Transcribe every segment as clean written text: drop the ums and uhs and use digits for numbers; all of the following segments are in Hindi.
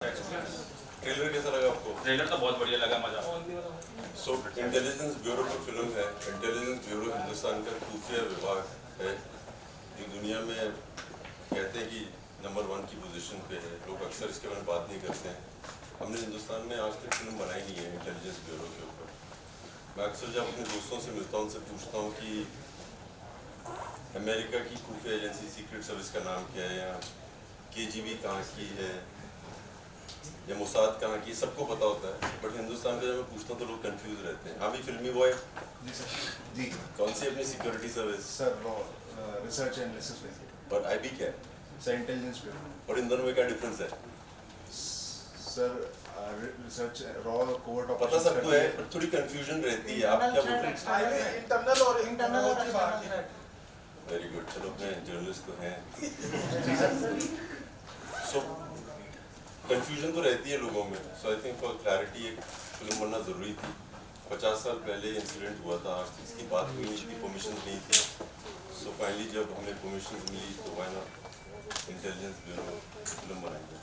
ट्रेलर कैसा लगा आपको? ट्रेलर तो बहुत बढ़िया लगा, मजा। सो इंटेलिजेंस ब्यूरो की फिल्म है। इंटेलिजेंस ब्यूरो हिंदुस्तान का खुफिया विभाग है जो दुनिया में कहते हैं कि नंबर 1 की पोजीशन पे है। लोग अक्सर इसके बारे में बात नहीं करते हैं। हमने हिंदुस्तान में आज तक फिल्म बनाई नहीं है इंटेलिजेंस ब्यूरो के ऊपर। मैं अक्सर जब अपने दोस्तों से मिलता हूँ उनसे पूछता हूँ कि अमेरिका की खुफिया एजेंसी सीक्रेट सर्विस का नाम क्या है, या KGB कहाँ की है, या मोसाद कहाँ की, सबको पता होता है। बट हिंदुस्तान का जब मैं पूछता हूँ तो लोग कंफ्यूज रहते हैं। आप भी फिल्मी बॉय जी कौन सी अपनी security service? Sir research and research और IB क्या है? Sir intelligence bureau. और इन दोनों में क्या डिफरेंस है? सर रिसर्च रॉ कोवर्ट पता सबको है पर थोड़ी कंफ्यूजन रहती है। आप क्या बोल रहे हैं? इंटरनल और वेरी गुड, चलो अपने जर्नलिस्ट तो हैं। सो कंफ्यूजन तो रहती है लोगों में। सो आई थिंक फॉर क्लैरिटी एक फिल्म बनना ज़रूरी थी। 50 साल पहले इंसिडेंट हुआ था, आज तक इसकी बात हुई नहीं थी, परमिशन नहीं थी। सो फाइनली जब हमें परमिशन मिली तो why not intelligence bureau film बनाएंगे।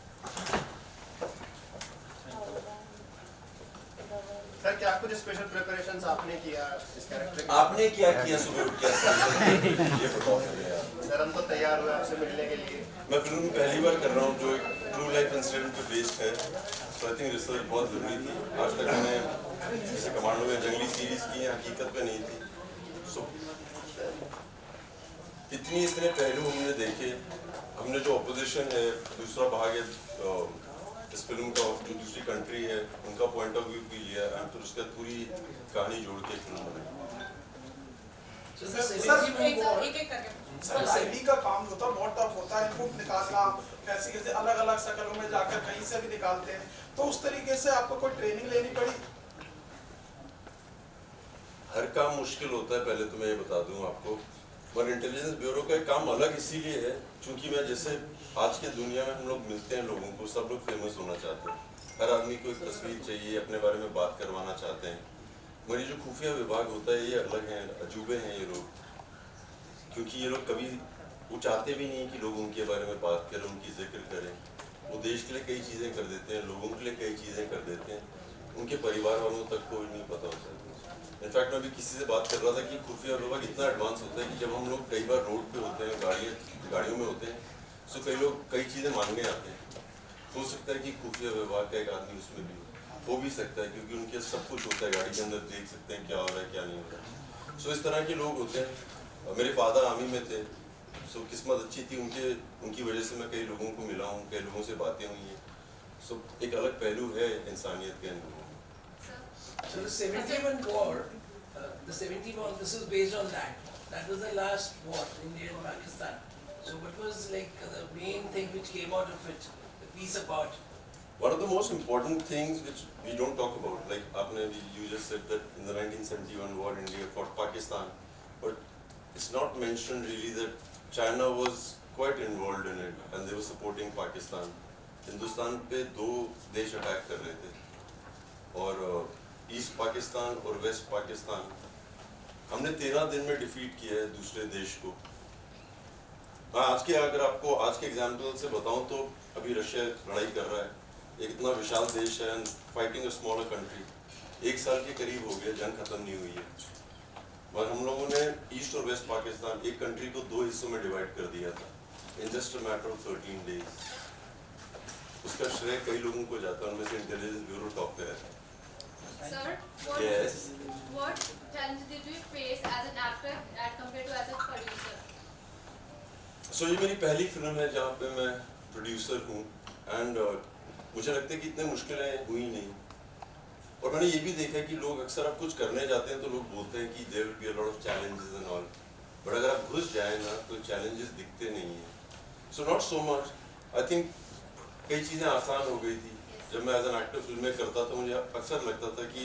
सर क्या कुछ स्पेशल प्रिपरेशंस आपने किया इस कैरेक्टर के? आपने क्या किया सुबह उठ के? ये बताओ मुझे यार। सर हम तो तैयार हुए आपसे मिलने के लिए। मैं फिल्म पहली बार कर रहा हूँ जो एक ट्रू लाइफ इंसिडेंट पे बेस्ड है। सो आई थिंक रिसर्च बहुत ज़रूरी थी। आज तक मैंने जैसे कमांडो में जंगली सीरीज की है, हकीकत में नहीं थी। सो इतने पहलू हमने देखे। हमने जो अपोजिशन है, दूसरा भाग है इस फिल्म का, जो दूसरी कंट्री है उनका पॉइंट ऑफ व्यू भी लिया एंड फिर उसके बाद पूरी कहानी जोड़ के फिल्म बनाई। सर IB का काम होता है बहुत टफ होता है। इनपुट निकालना कैसे कैसे अलग अलग शक्लों में जाकर कहीं से भी निकालते हैं, तो उस तरीके से आपको कोई ट्रेनिंग लेनी पड़ी? हर काम मुश्किल होता है, पहले तो मैं ये बता दूं आपको। पर इंटेलिजेंस ब्यूरो का काम अलग इसीलिए है क्योंकि मैं जैसे आज के दुनिया में हम लोग मिलते हैं लोगों को, सब लोग फेमस होना चाहते हैं। हर आदमी को एक तस्वीर चाहिए, अपने बारे में बात करवाना चाहते हैं। मगर ये जो खुफिया विभाग होता है ये अलग है, अजूबे हैं ये लोग। क्योंकि ये लोग कभी वो चाहते भी नहीं कि लोग उनके बारे में बात करें, उनकी जिक्र करें। वो देश के लिए कई चीज़ें कर देते हैं, लोगों के लिए कई चीज़ें कर देते हैं, उनके परिवार वालों तक को नहीं पता होता है। इनफैक्ट मैं भी किसी से बात कर रहा था कि खुफिया विभाग इतना एडवांस होता है कि जब हम लोग कई बार रोड पे होते हैं, गाड़ियों में होते हैं, तो कई लोग कई चीज़ें मांगने आते हैं। हो सकता है कि खुफिया विभाग का एक आदमी उसमें भी हो भी सकता है क्योंकि उनके सब कुछ होता है, गाड़ी के अंदर देख सकते हैं क्या हो रहा है क्या नहीं हो रहा है। सो इस तरह के लोग होते हैं। मेरे फादर आर्मी में थे, सो किस्मत अच्छी थी उनकी वजह से मैं कई लोगों को मिला हूँ, कई लोगों से बातें हुई हैं। सो एक अलग पहलू है इंसानियत के अंदर। So the 71 war, the 70 war, this is based on that. That was the last war, India and Pakistan. So what was like the main thing which came out of it, the peace accord? One of the most important things which we don't talk about, like you just said that in the 1971 war India fought Pakistan, but it's not mentioned really that China was quite involved in it and they were supporting Pakistan. Hindustan पे दो देश अटैक कर रहे थे और ईस्ट पाकिस्तान और वेस्ट पाकिस्तान हमने 13 दिन में डिफीट किया है दूसरे देश को। अगर आपको आज के एग्जाम्पल से बताऊं तो अभी रशिया लड़ाई कर रहा है, एक इतना विशाल देश है and fighting a smaller country. 1 साल के करीब हो गया, जंग खत्म नहीं हुई है। मगर हम लोगों ने ईस्ट और वेस्ट पाकिस्तान एक कंट्री को 2 हिस्सों में डिवाइड कर दिया था in just a matter of 13 days. उसका श्रेय कई लोगों को जाता है, उनमें से इंटेलिजेंस ब्यूरो टॉप पे है। Sir, what challenge did you face as an actor as compared to as a producer? सो ये मेरी पहली फिल्म है जहाँ पे मैं प्रोड्यूसर हूँ एंड मुझे लगता है कि इतने मुश्किलें हुई नहीं। और मैंने ये भी देखा है कि लोग अक्सर आप कुछ करने जाते हैं तो लोग बोलते हैं कि there will be a lot of challenges and all, but अगर आप घुस जाए ना तो चैलेंजेस दिखते नहीं हैं। So not so much, I think कई चीज़ें आसान हो गई थी। जब मैं एज एन एक्टर फिल्में करता तो मुझे अक्सर लगता था कि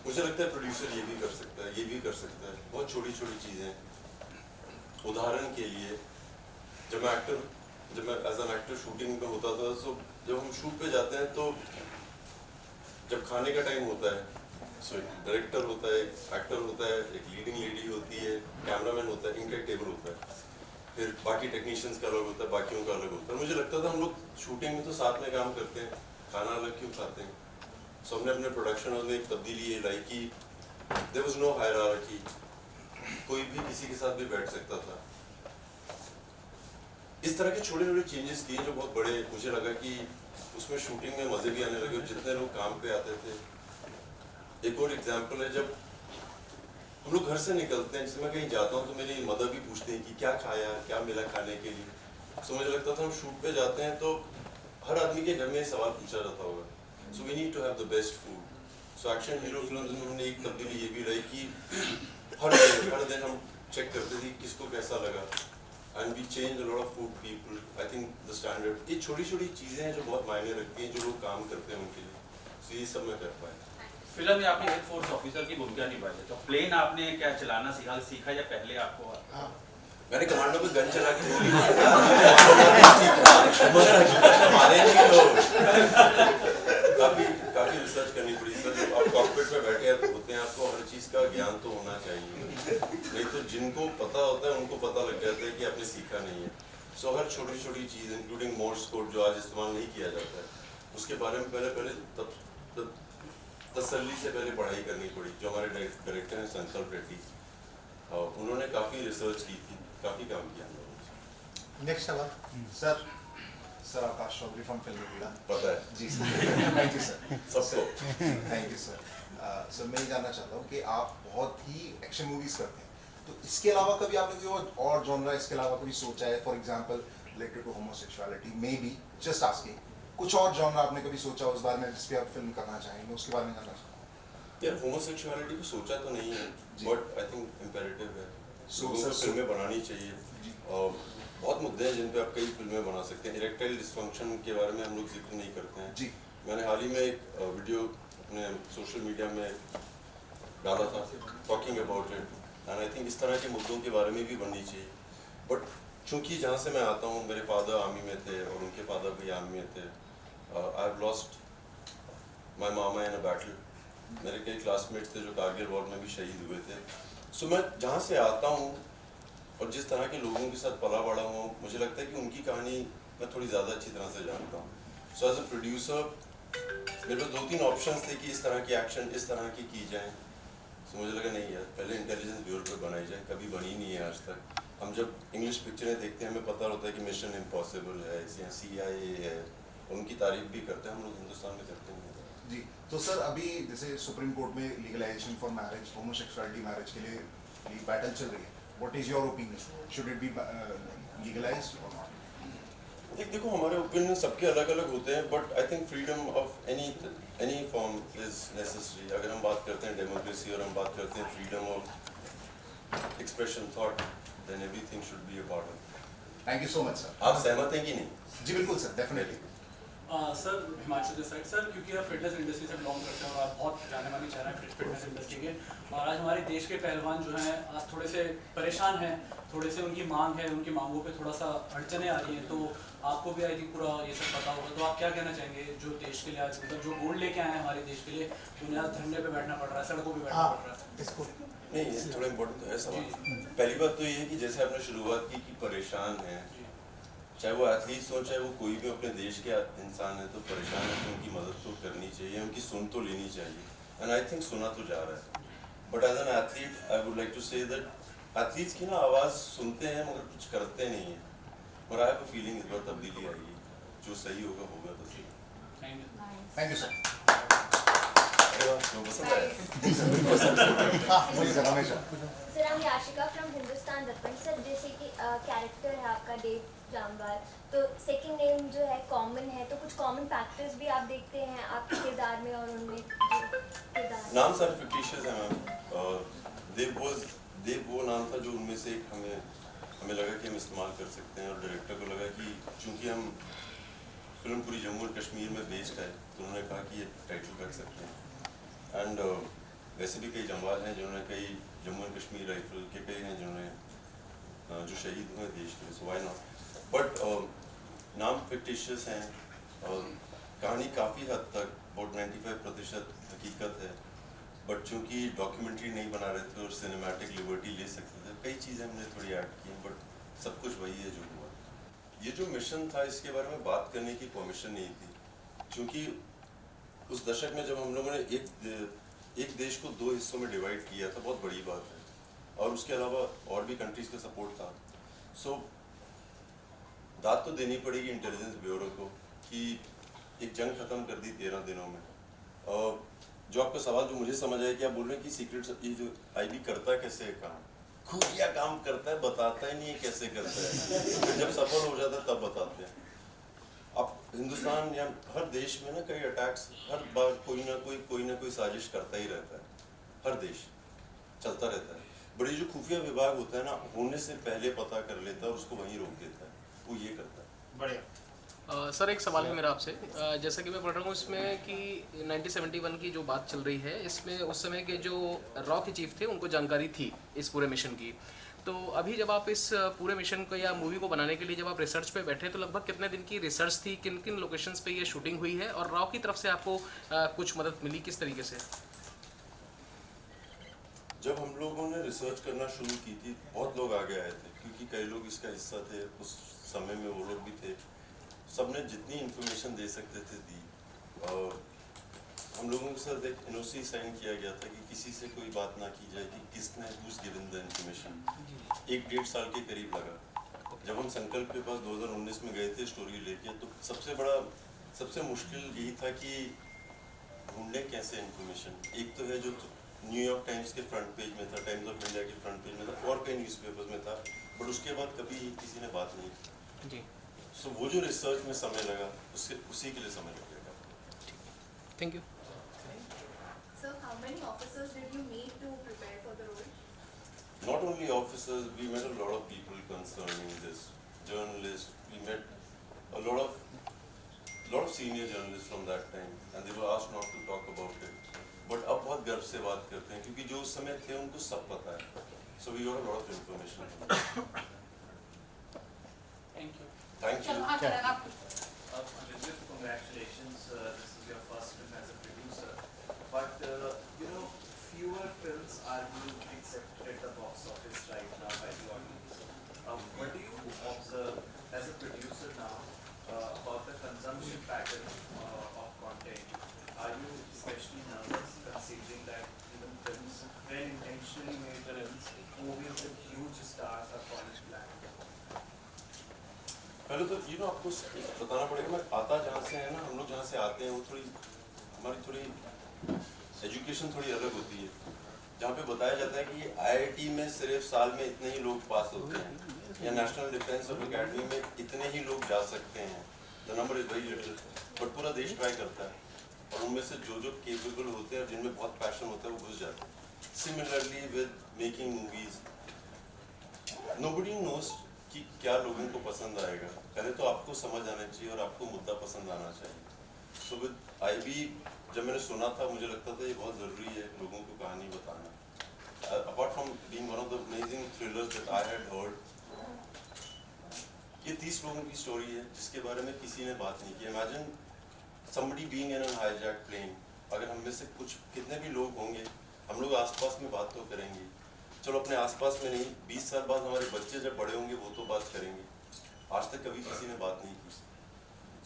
मुझे लगता है प्रोड्यूसर ये भी कर सकता है, ये भी कर सकता है, बहुत छोटी छोटी चीज़ें। उदाहरण के लिए जब मैं एज एन एक्टर शूटिंग में होता था, तो जब हम शूट पे जाते हैं तो जब खाने का टाइम होता है, सो एक डायरेक्टर होता है, एक एक्टर होता है, एक लीडिंग लेडी होती है, कैमरामैन होता है, इनका एक टेबल होता है। फिर बाकी टेक्नीशियंस का अलग होता है, बाकियों का अलग होता है। मुझे लगता था हम लोग शूटिंग में तो साथ में काम करते हैं, खाना अलग क्यों खाते हैं। सो हमने अपने प्रोडक्शन में एक तब्दीली ये लाई कि देयर वाज नो हायरार्की, कोई भी किसी के साथ भी बैठ सकता था। इस तरह के छोटे छोटे चेंजेस किए जो बहुत बड़े, मुझे लगा कि उसमें शूटिंग में मज़े भी आने लगे और जितने लोग काम पे आते थे। एक और एग्जांपल है, जब हम लोग घर से निकलते हैं, जैसे मैं कहीं जाता हूँ तो मेरी मदर भी पूछते हैं कि क्या खाया, क्या मिला खाने के लिए। सो मुझे लगता था हम शूट पे जाते हैं तो हर आदमी के घर में ये सवाल पूछा जाता होगा, so we need to have the best food. So action hero film में हमने एक तब्दीली ये भी रही कि हर दिन हम चेक करते थे किसको कैसा लगा, and we change a lot of food people. I think the standard, ये छोटी छोटी चीज़ें हैं जो बहुत मायने रखती हैं जो लोग काम करते हैं उनके लिए। सो ये सब मैं कर पाया। फिल्म में आपने एयरफोर्स ऑफिसर की भूमिका निभाई है, तो प्लेन आपने क्या चलाना सीखा या पहले आपको? मैंने कमांडो पे गन चला के गोली मगर हकीकत में मारे नहीं लोग। काफी रिसर्च करनी पड़ी सर। जब आप कॉकपिट में बैठे होते हैं आपको हर चीज का ज्ञान तो होना चाहिए, नहीं तो जिनको पता होता है उनको पता लग जाता है कि आपने सीखा नहीं है। सो हर छोटी छोटी चीज इंक्लूडिंग मोर्स कोड जो आज इस्तेमाल नहीं किया जाता है, उसके बारे में पहले तसल्ली से पहले पढ़ाई करनी पड़ी। जो हमारे डायरेक्टर हैं संकल्प रेड्डी, उन्होंने काफ़ी रिसर्च की थी, काफ़ी काम किया हम लोगों ने। नेक्स्ट सवाल sir Akash Chaudhary from film media. पता है जी सर, थैंक यू सर। सबको। Thank you sir. सर मैं ये जानना चाहता हूँ कि आप बहुत ही एक्शन मूवीज करते हैं, तो इसके अलावा कभी आपने कोई और जॉनरा इसके अलावा कभी सोचा है, for example related to homosexuality, may be just asking, कुछ और जॉनरा आपने कभी सोचा उस बारे में जिस पे आप फिल्म करना चाहेंगे, उसके बारे में जानना चाहता हूँ। यार होमोसेक्सुअलिटी को सोचा तो नहीं है, बट आई थिंक इम्पेरेटिव है, लोगों को सर, फिल्में बनानी चाहिए। और बहुत मुद्दे हैं जिन पे आप कई फिल्में बना सकते हैं। इरेक्टाइल डिसफंक्शन के बारे में हम लोग जिक्र नहीं करते हैं जी। मैंने हाल ही में एक वीडियो अपने सोशल मीडिया में डाला था talking about it, and I think इस तरह के मुद्दों के बारे में भी बननी चाहिए। बट चूंकि जहाँ से मैं आता हूँ, मेरे फादर आर्मी में थे और उनके फादर भी आर्मी में थे। I have lost my mama in a battle. मेरे कई क्लासमेट्स थे जो कारगिल वॉर में भी शहीद हुए थे। सो मैं जहाँ से आता हूँ और जिस तरह के लोगों के साथ पला बड़ा हुआ हूँ, मुझे लगता है कि उनकी कहानी मैं थोड़ी ज़्यादा अच्छी तरह से जानता हूँ। सो एज अ प्रोड्यूसर मेरे पास 2-3 ऑप्शंस थे कि इस तरह की एक्शन इस तरह की जाए। सो मुझे लगा नहीं यार, पहले इंटेलिजेंस ब्यूरो पे बनाई जाए, कभी बनी नहीं है आज तक। हम जब इंग्लिश पिक्चरें देखते हैं हमें पता होता है कि मिशन इम्पॉसिबल है या CIA है, उनकी तारीफ भी करते हैं, हम लोग हिंदुस्तान में करते हैं जी। तो सर अभी जैसे सुप्रीम कोर्ट में legalisation for marriage, homosexuality marriage के लिए बैटल चल रही है, what is your opinion, should it be legalised और नॉट? देखो हमारे ओपिनियन सबके अलग अलग होते हैं, but I think freedom of any form is necessary. अगर हम बात करते हैं डेमोक्रेसी और हम बात करते हैं freedom of expression thought, then everything should be a part of. Thank you so much sir. आप सहमत हैं कि नहीं? जी बिल्कुल sir, definitely. Sir Himachal this side sir, क्योंकि आप फिटनेस इंडस्ट्री से बिलोंग करते हैं और आप बहुत जाने मानी चेहरा हैं फिटनेस इंडस्ट्री के, और आज हमारे देश के पहलवान जो हैं आज थोड़े से परेशान हैं, थोड़े से उनकी मांग है, उनकी मांगों पे थोड़ा सा अड़चने आ रही हैं। तो आपको भी आई थिंक पूरा ये सब पता होगा, तो आप क्या कहना चाहेंगे जो देश के लिए आज मतलब जो गोल्ड लेके आए हैं हमारे देश के लिए, उन्हें आज धरने पे बैठना पड़ रहा है, सड़कों पे बैठना पड़ रहा है? नहीं, ये थोड़ा इम्पोर्टेंट है सवाल। पहली बात तो ये है कि जैसे आपने शुरुआत की कि परेशान है, चाहे वो एथलीट्स हो चाहे वो कोई भी अपने देश के इंसान है, तो परेशान है तो उनकी मदद तो करनी चाहिए, उनकी सुन तो लेनी चाहिए, एंड आई थिंक सुना तो जा रहा है। But as an athlete I would like to say that athletes की ना आवाज़ सुनते हैं मगर कुछ करते नहीं हैं, और आई हैव अ फीलिंग इस बार तब्दीली आएगी, जो सही होगा होगा तो सही। Thank you sir. पसंद आया? बोलिए सर, हमेशा। सर हम याशिका फ्रॉम हिंदुस्तान दर्पण। सर जैसे कि कैरेक्टर है आपका देव जामवाल, तो सेकंड नेम जो है कॉमन है, तो कुछ कॉमन फैक्टर्स भी आप देखते हैं आपके किरदार में और उनमें किरदार? नाम सारे फिक्टिशियस हैं मैम। देव वो नाम था जो उनमें से एक हमें लगा कि हम इस्तेमाल कर सकते हैं, और डायरेक्टर को लगा कि चूंकि हम फिल्म पूरी जम्मू और कश्मीर में बेस्ड है तो उन्होंने कहा कि ये टाइटल कर सकते हैं। एंड वैसे भी कई जमवाल हैं जिन्होंने कई जम्मू एंड कश्मीर राइफल के कई हैं जिन्होंने जो शहीद हुए देश के लिए, सो व्हाई नॉट। बट नाम फिक्टिशियस हैं, कहानी काफ़ी हद तक अबाउट 95% हकीकत है, बट चूंकि डॉक्यूमेंट्री नहीं बना रहे थे और सिनेमैटिक लिबर्टी ले सकते थे, कई चीज़ें हमने थोड़ी ऐड की, बट सब कुछ वही है जो हुआ। ये जो मिशन था इसके बारे में बात करने की परमिशन नहीं थी, क्योंकि उस दशक में जब हम लोगों ने एक देश को 2 हिस्सों में डिवाइड किया था, बहुत बड़ी बात है, और उसके अलावा और भी कंट्रीज का सपोर्ट था। सो दाद तो देनी पड़ेगी इंटेलिजेंस ब्यूरो को कि एक जंग खत्म कर दी 13 दिनों में। और जो आपका सवाल जो मुझे समझ आया कि आप बोल रहे हैं कि सीक्रेट ये जो आईबी करता है कैसे है काम, खुफिया काम करता है, बताता ही नहीं है कैसे करता है, फिर जब सफल हो जाता है तब बताते हैं। अब हिंदुस्तान या हर देश में ना कई अटैक्स, हर बार कोई ना कोई साजिश करता ही रहता है, हर देश चलता रहता है। बड़ी जो खुफिया विभाग होता है ना, होने से पहले पता कर लेता है और उसको वहीं रोक देता है, वो ये करता है। बढ़िया। सर एक सवाल है मेरा आपसे, जैसा कि मैं पढ़ रहा हूँ इसमें कि 1971 की जो बात चल रही है, इसमें उस समय के जो रॉ के चीफ थे उनको जानकारी थी इस पूरे मिशन की। तो अभी जब आप इस पूरे मिशन को या मूवी को बनाने के लिए जब आप रिसर्च पे बैठे, तो लगभग कितने दिन की रिसर्च थी, किन किन लोकेशंस पे ये शूटिंग हुई है, और रॉ की तरफ से आपको कुछ मदद मिली किस तरीके से? जब हम लोगों ने रिसर्च करना शुरू की थी, बहुत लोग आगे आए थे, क्योंकि कई लोग इसका हिस्सा थे, उस समय में वो लोग भी थे। सबने जितनी इन्फॉर्मेशन दे सकते थे दी, और हम लोगों के साथ एक एनओसी साइन किया गया था कि किसी से कोई बात ना की जाए कि किसने who's given the information। 1-1.5 साल के करीब लगा। जब हम संकल्प के पास 2019 में गए थे स्टोरी लेके, तो सबसे मुश्किल यही था कि ढूंढने कैसे इन्फॉर्मेशन। एक तो है जो न्यूयॉर्क टाइम्स के फ्रंट पेज में था, टाइम्स ऑफ इंडिया के फ्रंट पेज में था, और कई न्यूज़पेपर्स में था, बट उसके बाद कभी किसी ने बात नहीं की जी। सो वो जो रिसर्च में समय लगा, उसी के लिए समय लगेगा। Thank you. So how many officers did you meet to prepare for the role? Not only officers, we met a lot of people concerning this, journalists, we met a lot of senior journalists from that time, and they were asked not to talk about it, but अब बहुत गर्व से बात करते हैं, क्योंकि जो उस समय थे उनको सब पता है। So we got a lot of information. Thank you. Thank you. Congratulations, this is your first film as a producer. But fewer films are being accepted at the box office right now by the audience. What do you observe as a producer now about the consumption pattern of content? Are you especially nervous considering that even films, well intentionally made films, movies with huge stars are falling flat? पहले तो आपको बताना पड़ेगा, मैं आता जहाँ से है ना, हम लोग जहाँ से आते हैं वो हमारी एजुकेशन थोड़ी अलग होती है, जहाँ पे बताया जाता है कि आईआईटी में सिर्फ साल में इतने ही लोग पास होते हैं, या नेशनल डिफेंस एकेडमी में इतने ही लोग जा सकते हैं, the number is very little, but पूरा देश ट्राई करता है, और उनमें से जो केपेबल होते हैं, जिनमें बहुत पैशन होता है, वो घुस जाते हैं। Similarly with making movies, nobody knows कि क्या लोगों को पसंद आएगा। पहले तो आपको समझ आना चाहिए और आपको मुद्दा पसंद आना चाहिए। सो विद आईबी जब मैंने सुना था, मुझे लगता था ये बहुत ज़रूरी है लोगों को कहानी बताना। Apart from being one of the amazing thrillers that I had heard, ये 30 लोगों की स्टोरी है जिसके बारे में किसी ने बात नहीं की। Imagine somebody being in a hijacked plane। अगर हम में से कितने भी लोग होंगे, हम लोग आसपास में बात तो करेंगे, चलो अपने आसपास में नहीं, 20 साल बाद हमारे बच्चे जब बड़े होंगे वो तो बात करेंगे, आज तक कभी किसी ने बात नहीं की।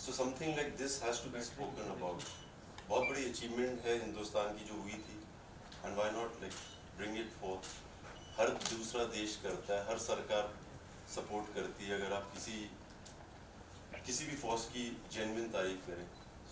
So something like this has to be spoken about. बहुत बड़ी अचीवमेंट है हिंदुस्तान की जो हुई थी, and why not like bring it for. हर दूसरा देश करता है, हर सरकार सपोर्ट करती है, अगर आप किसी भी फोर्स की जेन्युइन तारीफ करें।